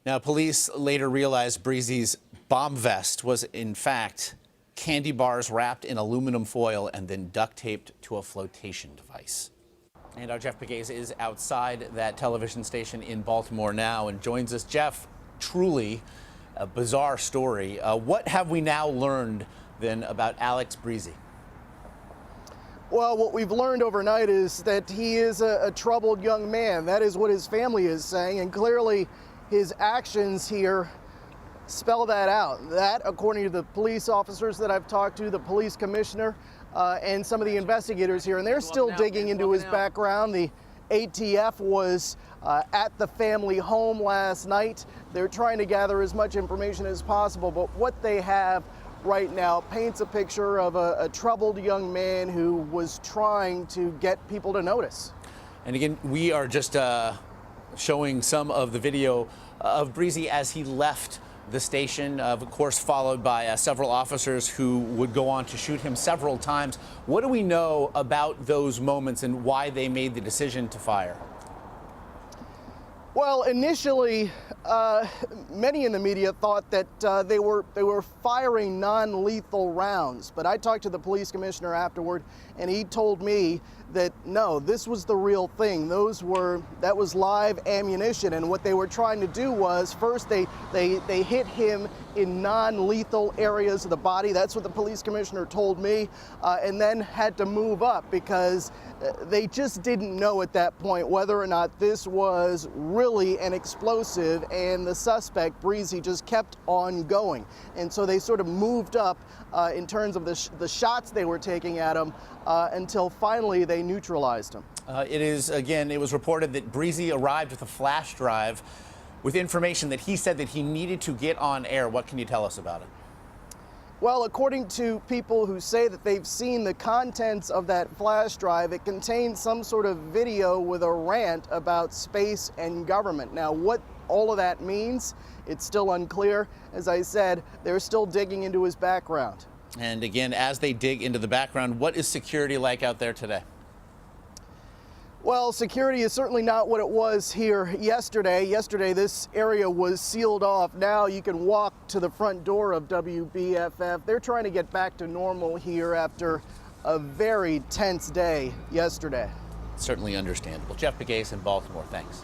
Now, police later realized Breezy's bomb vest was, in fact, candy bars wrapped in aluminum foil and then duct taped to a flotation device. And our Jeff Pegues is outside that television station in Baltimore now and joins us. Jeff, truly a bizarre story. What have we now learned then about Alex Breezy? Well, what we've learned overnight is that he is a troubled young man. That is what his family is saying, and clearly his actions here spell that out. That, according to the police officers that I've talked to, the police commissioner, and some of the investigators here, and they're still digging into his background. The ATF was at the family home last night. They're trying to gather as much information as possible, but what they have right now paints a picture of a troubled young man who was trying to get people to notice. And again, we are just showing some of the video of Breezy as he left the station, of course, followed by several officers who would go on to shoot him several times. What do we know about those moments and why they made the decision to fire? Well, initially, many in the media thought that they were firing non-lethal rounds, but I talked to the police commissioner afterward, and he told me that no, this was the real thing. That was live ammunition, and what they were trying to do was first they hit him in non-lethal areas of the body. That's what the police commissioner told me, and then had to move up because they just didn't know at that point whether or not this was really an explosive, and the suspect, Breezy, just kept on going. And so they sort of moved up in terms of the shots they were taking at him until finally they neutralized him. It was reported that Breezy arrived with a flash drive with information that he said that he needed to get on air. What can you tell us about it? Well, according to people who say that they've seen the contents of that flash drive, it contains some sort of video with a rant about space and government. Now, what all of that means, it's still unclear. As I said, they're still digging into his background. And again, as they dig into the background, what is security like out there today? Well, security is certainly not what it was here yesterday. Yesterday, this area was sealed off. Now you can walk to the front door of WBFF. They're trying to get back to normal here after a very tense day yesterday. Certainly understandable. Jeff Pegues in Baltimore, thanks.